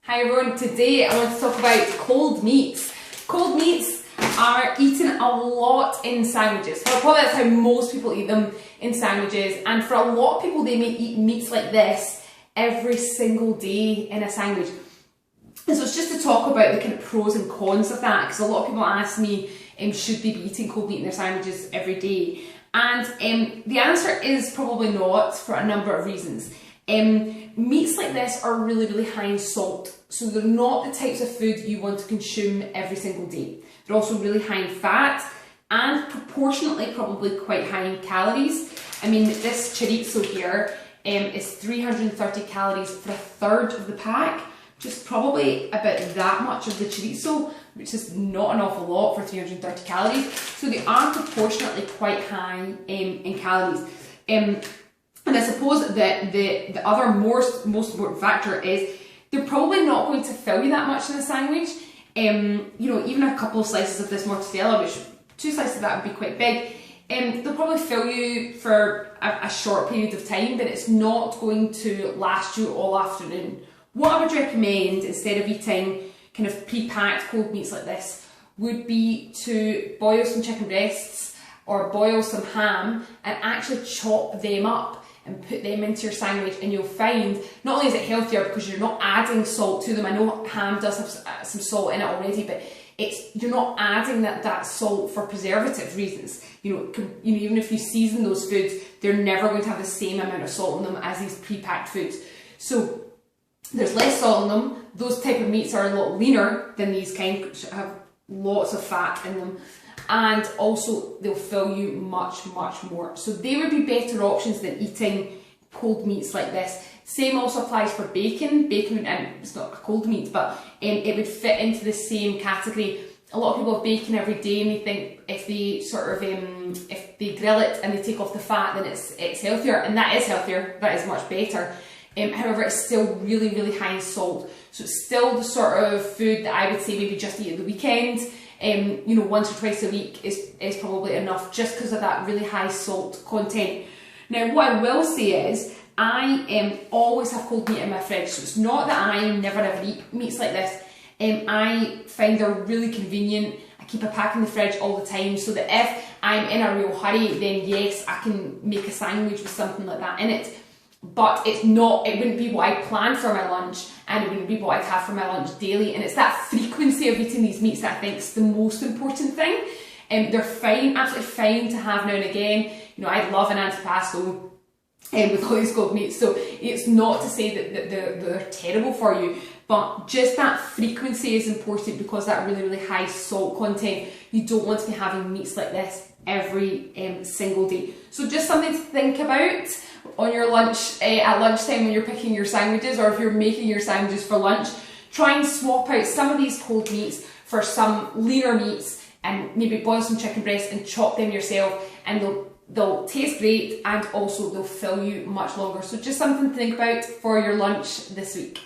Hi everyone, today I want to talk about cold meats. Cold meats are eaten a lot in sandwiches. Well, probably that's how most people eat them, in sandwiches, and for a lot of people they may eat meats like this every single day in a sandwich. And so it's just to talk about the kind of pros and cons of that, because a lot of people ask me, should they be eating cold meat in their sandwiches every day? And the answer is probably not, for a number of reasons. Meats like this are really high in salt, so they're not the types of food you want to consume every single day. They're also really high in fat and proportionately probably quite high in calories. I mean, this chorizo here is 330 calories for a third of the pack, just probably about that much of the chorizo, which is not an awful lot for 330 calories. So they are proportionately quite high in calories. And I suppose that the other most important factor is they're probably not going to fill you that much in a sandwich. You know, even a couple of slices of this mortadella, which 2 slices of that would be quite big, they'll probably fill you for a short period of time, but it's not going to last you all afternoon. What I would recommend, instead of eating kind of pre-packed cold meats like this, would be to boil some chicken breasts or boil some ham and actually chop them up and put them into your sandwich, and you'll find not only is it healthier because you're not adding salt to them. I know ham does have some salt in it already, but you're not adding that salt for preservative reasons. You know, even if you season those foods, they're never going to have the same amount of salt in them as these pre-packed foods. So there's less salt in them. Those type of meats are a lot leaner than these kind, which have lots of fat in them. And also they'll fill you much more. So they would be better options than eating cold meats like this. Same also applies for bacon. Bacon, it's not a cold meat, but it would fit into the same category. A lot of people have bacon every day and they think if they sort of, if they grill it and they take off the fat, then it's healthier, and that is healthier, that is much better. However, it's still really high in salt. So it's still the sort of food that I would say maybe just eat at the weekend. You know, once or twice a week is probably enough, just because of that really high salt content. Now, what I will say is, I always have cold meat in my fridge, so it's not that I never ever eat meats like this. I find they're really convenient. I keep a pack in the fridge all the time, so that if I'm in a real hurry, then yes, I can make a sandwich with something like that in it. But it wouldn't be what I planned for my lunch, and it wouldn't be what I'd have for my lunch daily. And it's that frequency of eating these meats that I think is the most important thing. They're fine, absolutely fine to have now and again. You know, I love an antipasto with all these cold meats, so it's not to say that they're terrible for you, but just that frequency is important, because that really high salt content, you don't want to be having meats like this every single day. So just something to think about on your lunch, at lunchtime when you're picking your sandwiches, or if you're making your sandwiches for lunch. Try and swap out some of these cold meats for some leaner meats, and maybe boil some chicken breasts and chop them yourself, and they'll taste great, and also they'll fill you much longer. So just something to think about for your lunch this week.